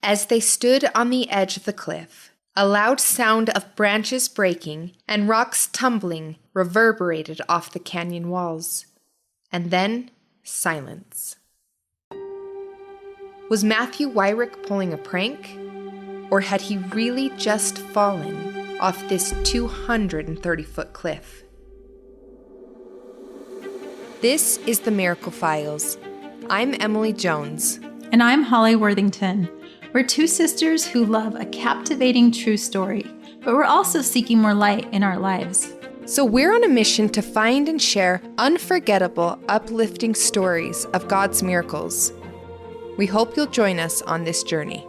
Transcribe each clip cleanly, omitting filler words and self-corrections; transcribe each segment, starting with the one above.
As they stood on the edge of the cliff, a loud sound of branches breaking and rocks tumbling reverberated off the canyon walls. And then, silence. Was Matthew Weirich pulling a prank? Or had he really just fallen off this 230-foot cliff? This is the Miracle Files. I'm Emily Jones. And I'm Holly Worthington. We're two sisters who love a captivating true story, but we're also seeking more light in our lives. So we're on a mission to find and share unforgettable, uplifting stories of God's miracles. We hope you'll join us on this journey.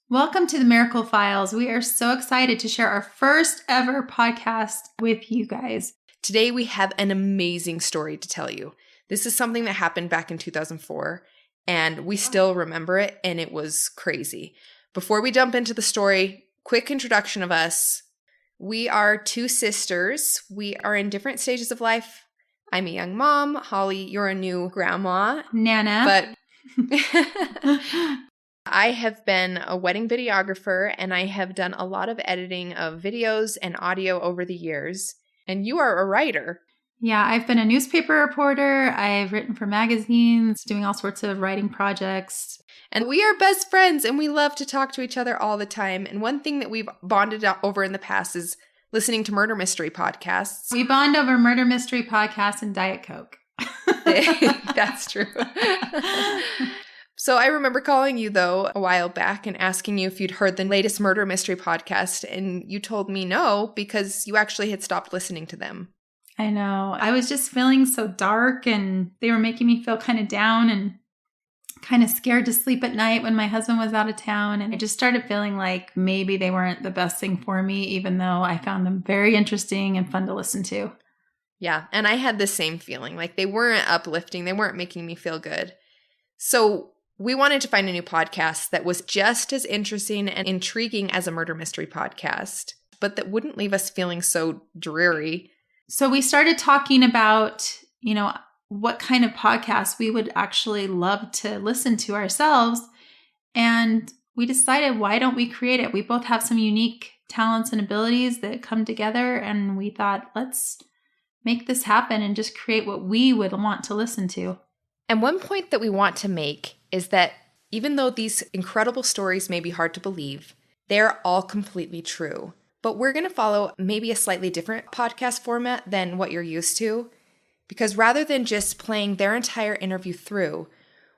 Welcome to the Miracle Files. We are so excited to share our first ever podcast with you guys. Today we have an amazing story to tell you. This is something that happened back in 2004, and we still remember it, and it was crazy. Before we jump into the story, quick introduction of us. We are two sisters. We are in different stages of life. I'm a young mom. Holly, you're a new grandma. Nana. But I have been a wedding videographer, and I have done a lot of editing of videos and audio over the years. And you are a writer. Yeah, I've been a newspaper reporter. I've written for magazines, doing all sorts of writing projects. And we are best friends, and we love to talk to each other all the time. And one thing that we've bonded over in the past is listening to murder mystery podcasts. We bond over murder mystery podcasts and Diet Coke. That's true. So I remember calling you, though, a while back and asking you if you'd heard the latest murder mystery podcast, and you told me no, because you actually had stopped listening to them. I know. I was just feeling so dark, and they were making me feel kind of down and kind of scared to sleep at night when my husband was out of town. And I just started feeling like maybe they weren't the best thing for me, even though I found them very interesting and fun to listen to. Yeah, and I had the same feeling. Like they weren't uplifting. They weren't making me feel good. So we wanted to find a new podcast that was just as interesting and intriguing as a murder mystery podcast, but that wouldn't leave us feeling so dreary. So we started talking about, what kind of podcasts we would actually love to listen to ourselves. And we decided, why don't we create it? We both have some unique talents and abilities that come together. And we thought, let's make this happen and just create what we would want to listen to. And one point that we want to make is that even though these incredible stories may be hard to believe, they're all completely true. But we're going to follow maybe a slightly different podcast format than what you're used to, because rather than just playing their entire interview through,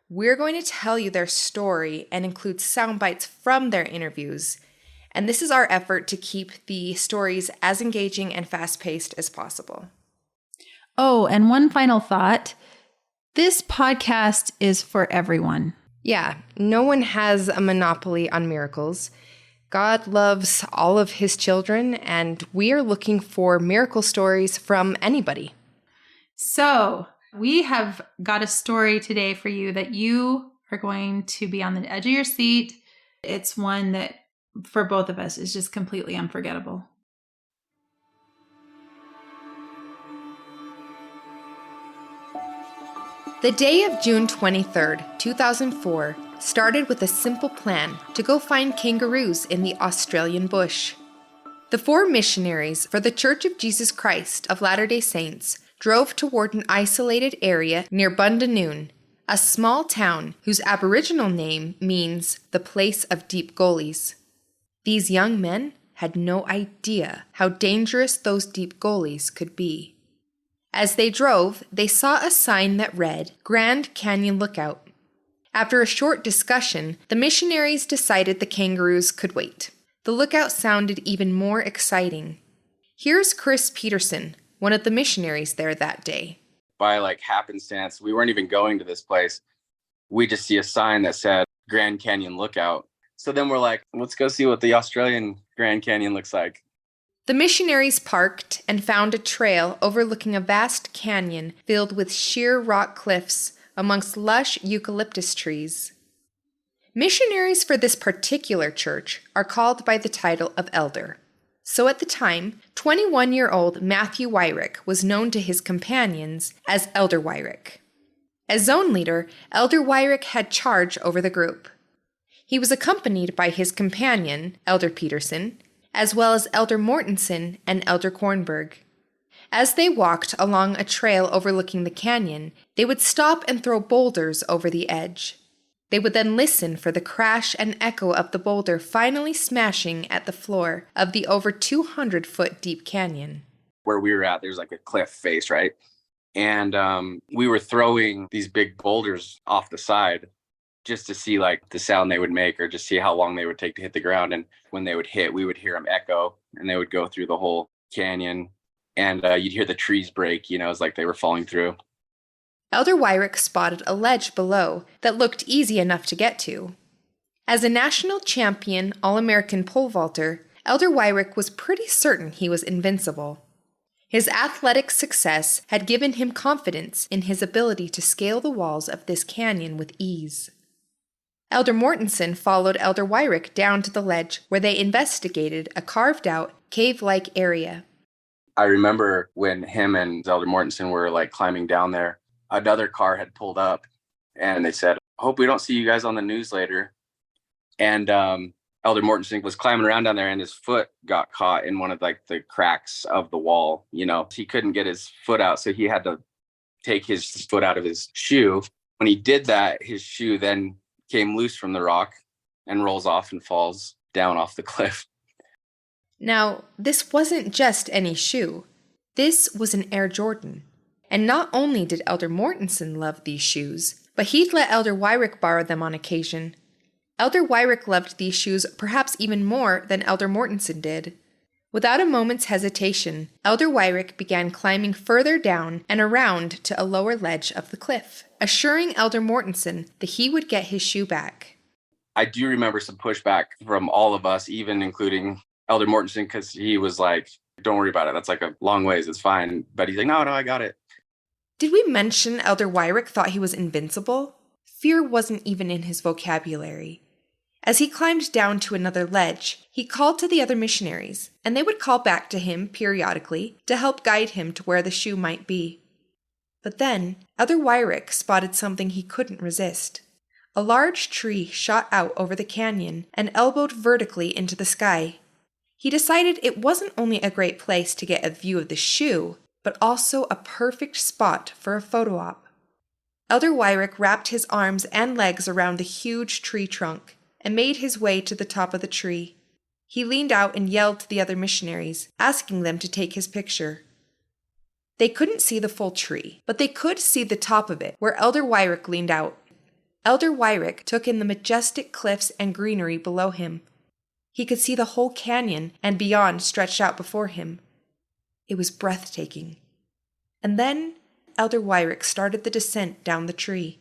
we're going to tell you their story and include sound bites from their interviews. And this is our effort to keep the stories as engaging and fast-paced as possible. Oh, and one final thought. This podcast is for everyone. Yeah, no one has a monopoly on miracles. God loves all of his children, and we are looking for miracle stories from anybody. So we have got a story today for you that you are going to be on the edge of your seat. It's one that, for both of us, is just completely unforgettable. The day of June 23rd, 2004, started with a simple plan to go find kangaroos in the Australian bush. The four missionaries for the Church of Jesus Christ of Latter-day Saints drove toward an isolated area near Bundanoon, a small town whose Aboriginal name means the place of deep gullies. These young men had no idea how dangerous those deep gullies could be. As they drove, they saw a sign that read, Grand Canyon Lookout. After a short discussion, the missionaries decided the kangaroos could wait. The lookout sounded even more exciting. Here's Chris Peterson, one of the missionaries there that day. By happenstance, we weren't even going to this place. We just see a sign that said Grand Canyon Lookout. So then we're like, let's go see what the Australian Grand Canyon looks like. The missionaries parked and found a trail overlooking a vast canyon filled with sheer rock cliffs amongst lush eucalyptus trees. Missionaries for this particular church are called by the title of elder. So at the time, 21-year-old Matthew Weirich was known to his companions as Elder Weirich. As zone leader, Elder Weirich had charge over the group. He was accompanied by his companion, Elder Peterson, as well as Elder Mortensen and Elder Kornberg. As they walked along a trail overlooking the canyon, they would stop and throw boulders over the edge. They would then listen for the crash and echo of the boulder finally smashing at the floor of the over 200-foot deep canyon. Where we were at, there's like a cliff face, right? And we were throwing these big boulders off the side just to see like the sound they would make or just see how long they would take to hit the ground. And when they would hit, we would hear them echo and they would go through the whole canyon. And you'd hear the trees break, it's like they were falling through. Elder Weirich spotted a ledge below that looked easy enough to get to. As a national champion All-American pole vaulter, Elder Weirich was pretty certain he was invincible. His athletic success had given him confidence in his ability to scale the walls of this canyon with ease. Elder Mortensen followed Elder Weirich down to the ledge where they investigated a carved-out, cave-like area. I remember when him and Elder Mortensen were like climbing down there, another car had pulled up and they said, "Hope we don't see you guys on the news later." And Elder Mortensen was climbing around down there and his foot got caught in one of like the cracks of the wall. He couldn't get his foot out, so he had to take his foot out of his shoe. When he did that, his shoe then came loose from the rock and rolls off and falls down off the cliff. Now, this wasn't just any shoe. This was an Air Jordan. And not only did Elder Mortensen love these shoes, but he'd let Elder Weirich borrow them on occasion. Elder Weirich loved these shoes perhaps even more than Elder Mortensen did. Without a moment's hesitation, Elder Weirich began climbing further down and around to a lower ledge of the cliff, assuring Elder Mortensen that he would get his shoe back. I do remember some pushback from all of us, even including Elder Mortensen, because he was like, "Don't worry about it. That's like a long ways. It's fine." But he's like, no, I got it. Did we mention Elder Weirich thought he was invincible? Fear wasn't even in his vocabulary. As he climbed down to another ledge, he called to the other missionaries, and they would call back to him periodically to help guide him to where the shoe might be. But then, Elder Weirich spotted something he couldn't resist. A large tree shot out over the canyon and elbowed vertically into the sky. He decided it wasn't only a great place to get a view of the shoe, but also a perfect spot for a photo op. Elder Weirich wrapped his arms and legs around the huge tree trunk and made his way to the top of the tree. He leaned out and yelled to the other missionaries, asking them to take his picture. They couldn't see the full tree, but they could see the top of it, where Elder Weirich leaned out. Elder Weirich took in the majestic cliffs and greenery below him. He could see the whole canyon and beyond stretched out before him. It was breathtaking. And then Elder Weirich started the descent down the tree.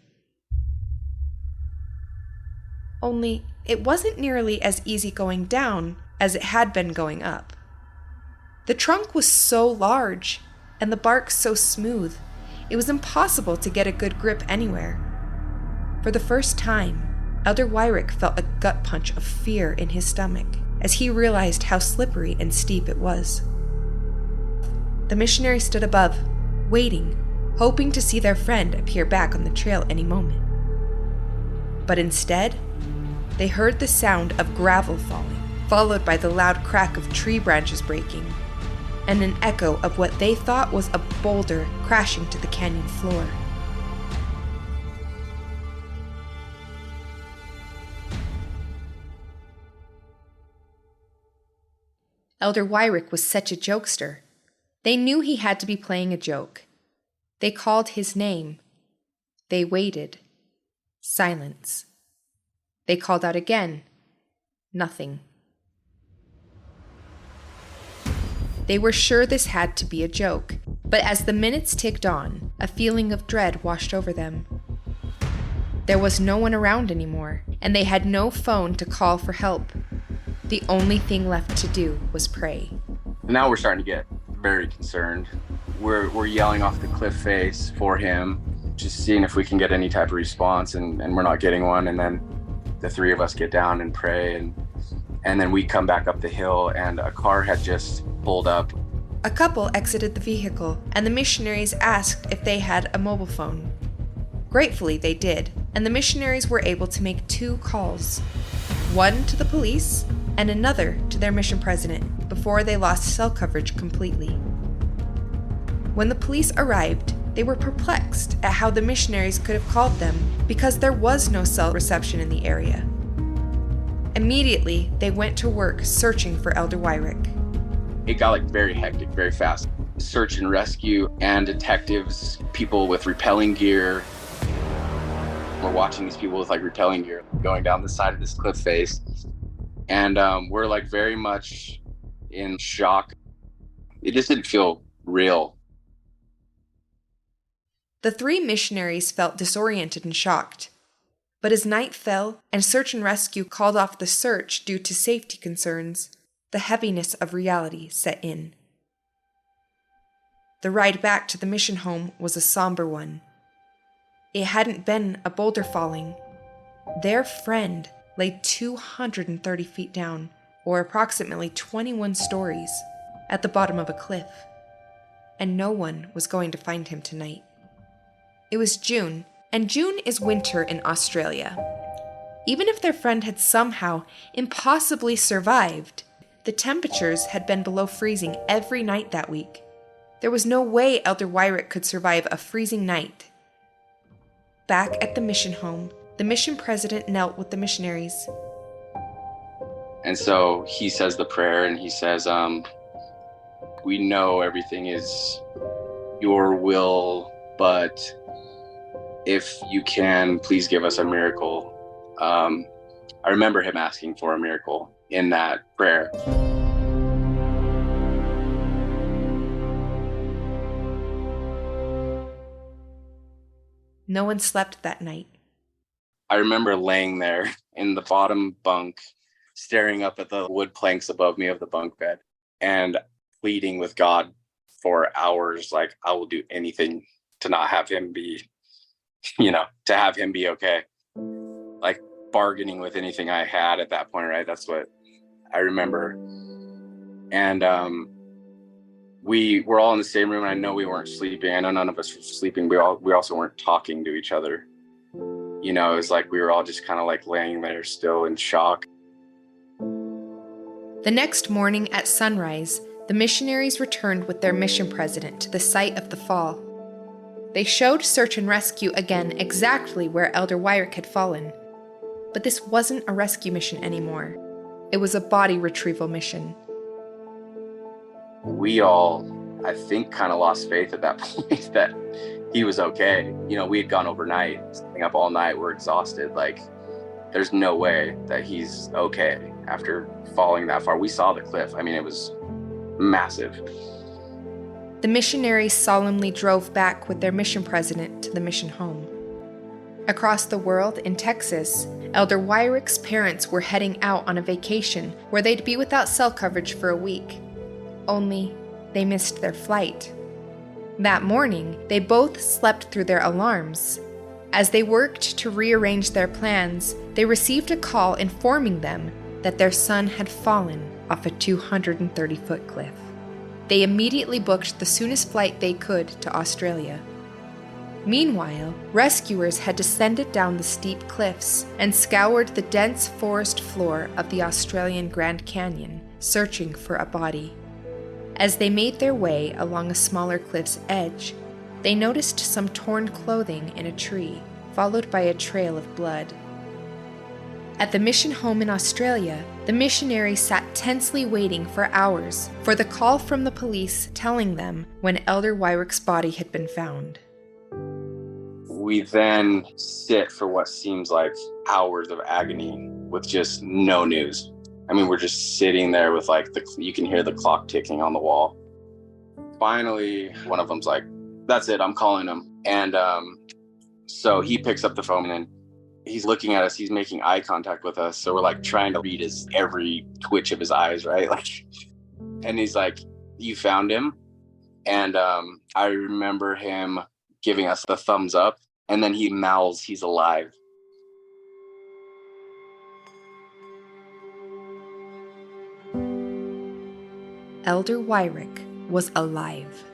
Only it wasn't nearly as easy going down as it had been going up. The trunk was so large and the bark so smooth, it was impossible to get a good grip anywhere. For the first time, Elder Weirich felt a gut punch of fear in his stomach as he realized how slippery and steep it was. The missionary stood above, waiting, hoping to see their friend appear back on the trail any moment. But instead, they heard the sound of gravel falling, followed by the loud crack of tree branches breaking, and an echo of what they thought was a boulder crashing to the canyon floor. Elder Weirich was such a jokester. They knew he had to be playing a joke. They called his name. They waited. Silence. They called out again. Nothing. They were sure this had to be a joke, but as the minutes ticked on, a feeling of dread washed over them. There was no one around anymore, and they had no phone to call for help. The only thing left to do was pray. Now we're starting to get very concerned. We're yelling off the cliff face for him, just seeing if we can get any type of response, and we're not getting one. And then the three of us get down and pray, and then we come back up the hill, and a car had just pulled up. A couple exited the vehicle, and the missionaries asked if they had a mobile phone. Gratefully, they did, and the missionaries were able to make 2 calls, one to the police and another to their mission president, before they lost cell coverage completely. When the police arrived, they were perplexed at how the missionaries could have called them because there was no cell reception in the area. Immediately, they went to work searching for Elder Weirich. It got very hectic, very fast. Search and rescue and detectives, people with rappelling gear. We're watching these people with rappelling gear going down the side of this cliff face. And we're very much in shock. It just didn't feel real. The 3 missionaries felt disoriented and shocked. But as night fell and search and rescue called off the search due to safety concerns, the heaviness of reality set in. The ride back to the mission home was a somber one. It hadn't been a boulder falling. Their friend lay 230 feet down, or approximately 21 stories, at the bottom of a cliff. And no one was going to find him tonight. It was June, and June is winter in Australia. Even if their friend had somehow impossibly survived, the temperatures had been below freezing every night that week. There was no way Elder Weirich could survive a freezing night. Back at the mission home, the mission president knelt with the missionaries. And so he says the prayer and he says, we know everything is your will, but if you can, please give us a miracle. I remember him asking for a miracle in that prayer. No one slept that night. I remember laying there in the bottom bunk, staring up at the wood planks above me of the bunk bed and pleading with God for hours. I will do anything to not have him be, to have him be okay. Bargaining with anything I had at that point, right? That's what I remember. And we were all in the same room. And I know we weren't sleeping. I know none of us were sleeping. We also weren't talking to each other. It was we were all just kind of laying there still in shock. The next morning at sunrise, the missionaries returned with their mission president to the site of the fall. They showed search and rescue again exactly where Elder Weirich had fallen. But this wasn't a rescue mission anymore. It was a body retrieval mission. We all, I think, kind of lost faith at that point that he was okay. We had gone overnight, staying up all night. We're exhausted. There's no way that he's okay after falling that far. We saw the cliff. It was massive. The missionaries solemnly drove back with their mission president to the mission home. Across the world, in Texas, Elder Weirich's parents were heading out on a vacation where they'd be without cell coverage for a week. Only, they missed their flight. That morning, they both slept through their alarms. As they worked to rearrange their plans, they received a call informing them that their son had fallen off a 230-foot cliff. They immediately booked the soonest flight they could to Australia. Meanwhile, rescuers had descended down the steep cliffs and scoured the dense forest floor of the Australian Grand Canyon, searching for a body. As they made their way along a smaller cliff's edge, they noticed some torn clothing in a tree, followed by a trail of blood. At the mission home in Australia, the missionaries sat tensely waiting for hours for the call from the police telling them when Elder Weirich's body had been found. We then sit for what seems like hours of agony with just no news. We're just sitting there with you can hear the clock ticking on the wall. Finally, one of them's like, that's it, I'm calling him. And so he picks up the phone and he's looking at us, he's making eye contact with us. So we're trying to read every twitch of his eyes, right? And he's like, you found him? And I remember him giving us the thumbs up. And then he mouths, he's alive. Elder Weirich was alive.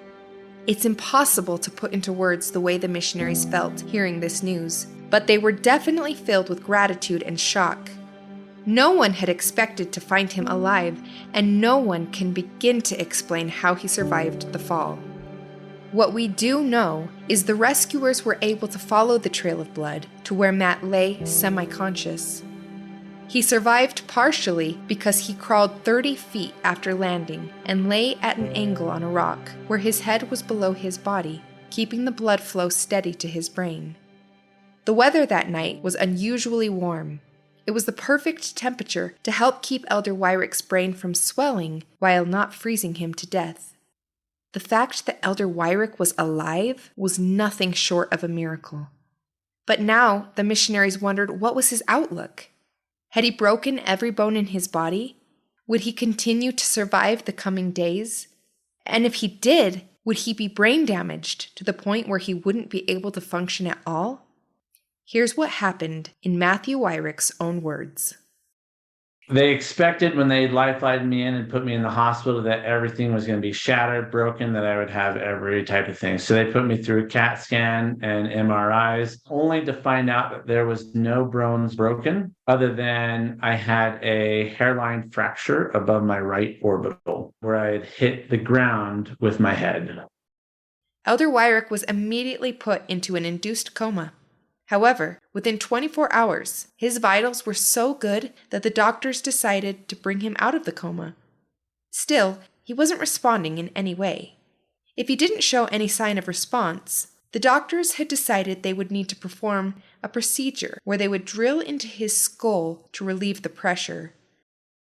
It's impossible to put into words the way the missionaries felt hearing this news, but they were definitely filled with gratitude and shock. No one had expected to find him alive, and no one can begin to explain how he survived the fall. What we do know is the rescuers were able to follow the trail of blood to where Matt lay semi-conscious. He survived partially because he crawled 30 feet after landing and lay at an angle on a rock where his head was below his body, keeping the blood flow steady to his brain. The weather that night was unusually warm. It was the perfect temperature to help keep Elder Weirich's brain from swelling while not freezing him to death. The fact that Elder Weirich was alive was nothing short of a miracle. But now the missionaries wondered what was his outlook. Had he broken every bone in his body? Would he continue to survive the coming days? And if he did, would he be brain damaged to the point where he wouldn't be able to function at all? Here's what happened in Matthew Weirich's own words. They expected when they lifelined me in and put me in the hospital that everything was going to be shattered, broken, that I would have every type of thing. So they put me through a CAT scan and MRIs, only to find out that there was no bones broken, other than I had a hairline fracture above my right orbital, where I had hit the ground with my head. Elder Weirich was immediately put into an induced coma. However, within 24 hours, his vitals were so good that the doctors decided to bring him out of the coma. Still, he wasn't responding in any way. If he didn't show any sign of response, the doctors had decided they would need to perform a procedure where they would drill into his skull to relieve the pressure.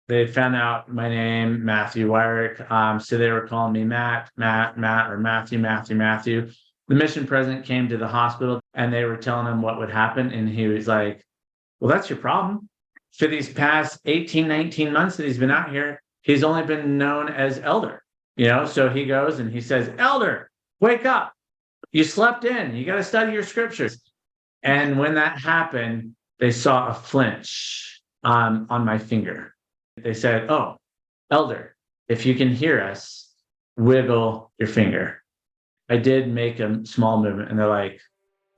They found out my name, Matthew Weirich, so they were calling me Matt, or Matthew. The mission president came to the hospital and they were telling him what would happen. And he was like, well, that's your problem. For these past 18, 19 months that he's been out here, he's only been known as Elder. So he goes and he says, Elder, wake up. You slept in. You got to study your scriptures. And when that happened, they saw a flinch on my finger. They said, oh, Elder, if you can hear us, wiggle your finger. I did make a small movement, and they're like,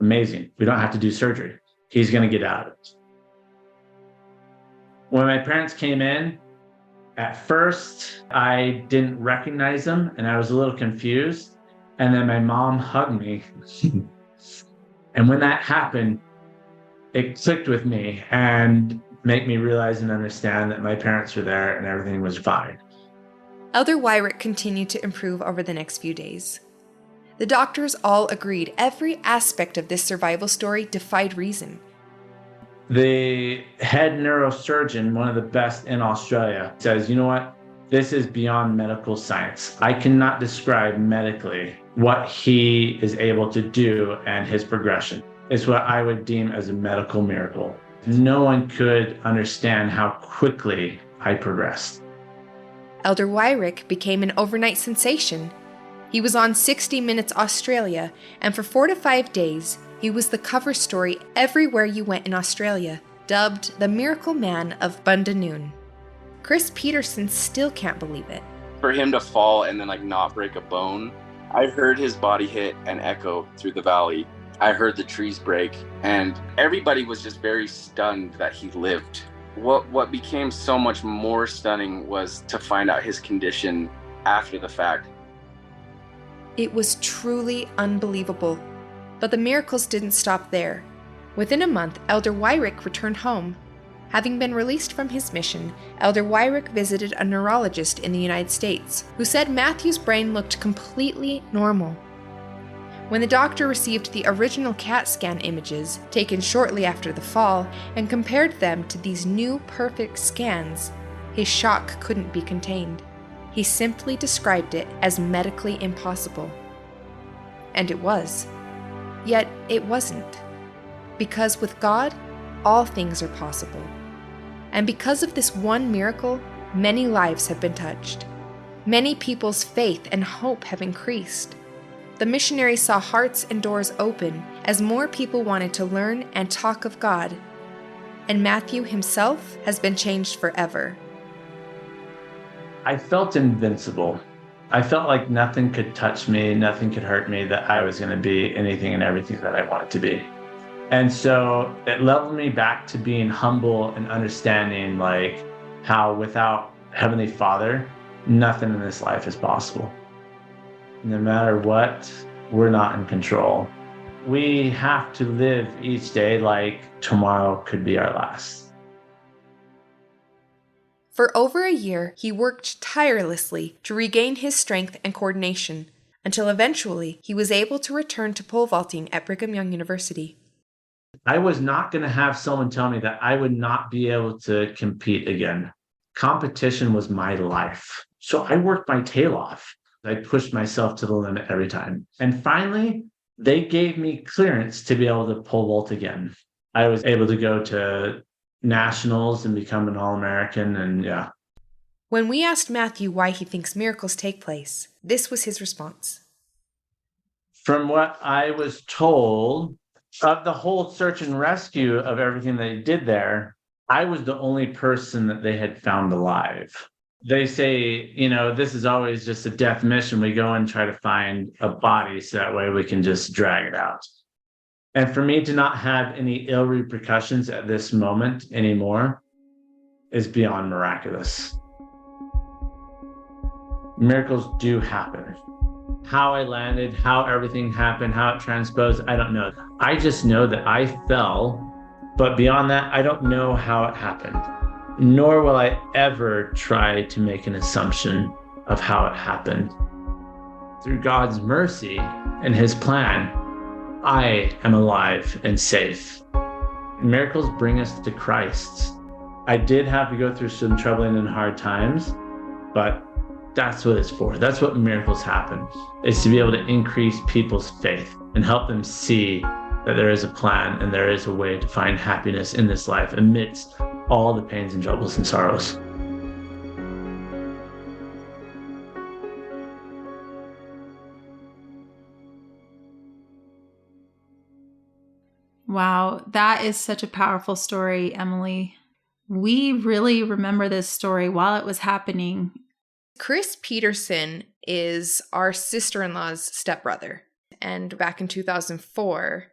amazing. We don't have to do surgery. He's going to get out of it. When my parents came in, at first, I didn't recognize them, and I was a little confused. And then my mom hugged me. And when that happened, it clicked with me and made me realize and understand that my parents were there and everything was fine. Elder Weirich continued to improve over the next few days. The doctors all agreed every aspect of this survival story defied reason. The head neurosurgeon, one of the best in Australia, says, you know what? This is beyond medical science. I cannot describe medically what he is able to do and his progression. It's what I would deem as a medical miracle. No one could understand how quickly I progressed. Elder Weirich became an overnight sensation. He was on 60 Minutes Australia, and for 4 to 5 days, he was the cover story everywhere you went in Australia, dubbed the Miracle Man of Bundanoon. Chris Peterson still can't believe it. For him to fall and then not break a bone, I heard his body hit and echo through the valley. I heard the trees break, and everybody was just very stunned that he lived. What became so much more stunning was to find out his condition after the fact. It was truly unbelievable. But the miracles didn't stop there. Within a month, Elder Weirich returned home. Having been released from his mission, Elder Weirich visited a neurologist in the United States who said Matthew's brain looked completely normal. When the doctor received the original CAT scan images taken shortly after the fall and compared them to these new perfect scans, his shock couldn't be contained. He simply described it as medically impossible. And it was. Yet it wasn't. Because with God, all things are possible. And because of this one miracle, many lives have been touched. Many people's faith and hope have increased. The missionaries saw hearts and doors open as more people wanted to learn and talk of God. And Matthew himself has been changed forever. I felt invincible. I felt like nothing could touch me, nothing could hurt me, that I was going to be anything and everything that I wanted to be. And so it leveled me back to being humble and understanding like how without Heavenly Father, nothing in this life is possible. No matter what, we're not in control. We have to live each day like tomorrow could be our last. For over a year, he worked tirelessly to regain his strength and coordination, until eventually he was able to return to pole vaulting at Brigham Young University. I was not going to have someone tell me that I would not be able to compete again. Competition was my life. So I worked my tail off. I pushed myself to the limit every time. And finally, they gave me clearance to be able to pole vault again. I was able to go to nationals and become an All-American, and yeah. When we asked Matthew why he thinks miracles take place, this was his response. From what I was told of the whole search and rescue of everything they did there, I was the only person that they had found alive. They say, this is always just a death mission. We go and try to find a body so that way we can just drag it out. And for me to not have any ill repercussions at this moment anymore is beyond miraculous. Miracles do happen. How I landed, how everything happened, how it transposed, I don't know. I just know that I fell, but beyond that, I don't know how it happened. Nor will I ever try to make an assumption of how it happened. Through God's mercy and his plan, I am alive and safe. Miracles bring us to Christ. I did have to go through some troubling and hard times, but that's what it's for. That's what miracles happen. It's to be able to increase people's faith and help them see that there is a plan and there is a way to find happiness in this life amidst all the pains and troubles and sorrows. Wow, that is such a powerful story, Emily. We really remember this story while it was happening. Chris Peterson is our sister-in-law's stepbrother. And back in 2004,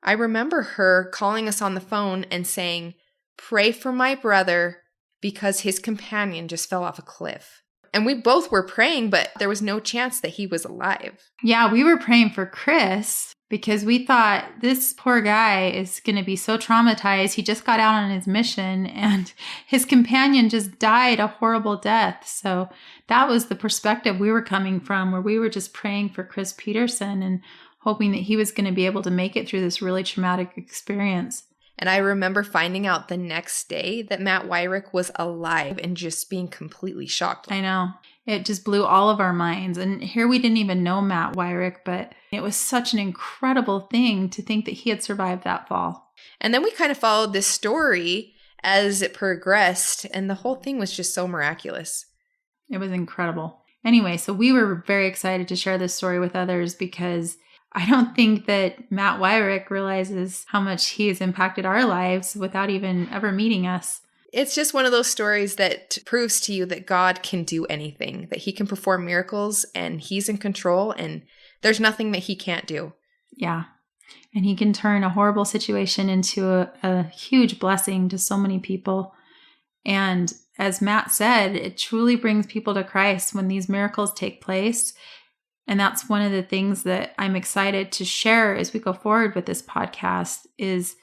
I remember her calling us on the phone and saying, "Pray for my brother because his companion just fell off a cliff." And we both were praying, but there was no chance that he was alive. Yeah, we were praying for Chris because we thought this poor guy is going to be so traumatized. He just got out on his mission and his companion just died a horrible death. So that was the perspective we were coming from, where we were just praying for Chris Peterson and hoping that he was going to be able to make it through this really traumatic experience. And I remember finding out the next day that Matt Weirich was alive and just being completely shocked. I know. It just blew all of our minds. And here we didn't even know Matt Weirich, but it was such an incredible thing to think that he had survived that fall. And then we kind of followed this story as it progressed, and the whole thing was just so miraculous. It was incredible. Anyway, so we were very excited to share this story with others because I don't think that Matt Weirich realizes how much he has impacted our lives without even ever meeting us. It's just one of those stories that proves to you that God can do anything, that he can perform miracles and he's in control and there's nothing that he can't do. Yeah. And he can turn a horrible situation into a huge blessing to so many people. And as Matt said, it truly brings people to Christ when these miracles take place. And that's one of the things that I'm excited to share as we go forward with this podcast is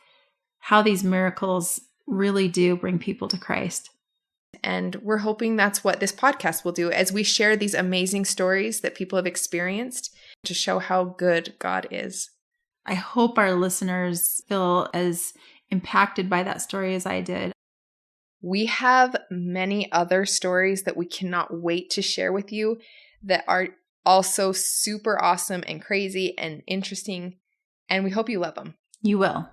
how these miracles really do bring people to Christ. And we're hoping that's what this podcast will do as we share these amazing stories that people have experienced to show how good God is. I hope our listeners feel as impacted by that story as I did. We have many other stories that we cannot wait to share with you that are also super awesome and crazy and interesting, and we hope you love them. You will.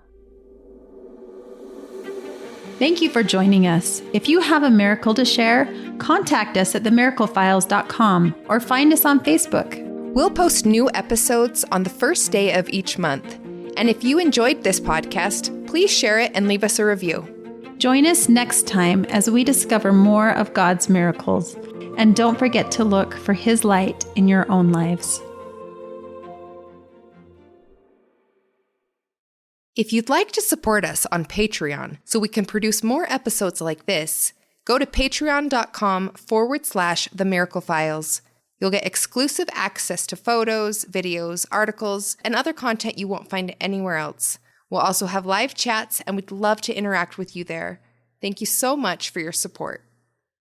Thank you for joining us. If you have a miracle to share, contact us at themiraclefiles.com or find us on Facebook. We'll post new episodes on the first day of each month. And if you enjoyed this podcast, please share it and leave us a review. Join us next time as we discover more of God's miracles. And don't forget to look for His light in your own lives. If you'd like to support us on Patreon so we can produce more episodes like this, go to patreon.com/The Miracle Files. You'll get exclusive access to photos, videos, articles, and other content you won't find anywhere else. We'll also have live chats, and we'd love to interact with you there. Thank you so much for your support.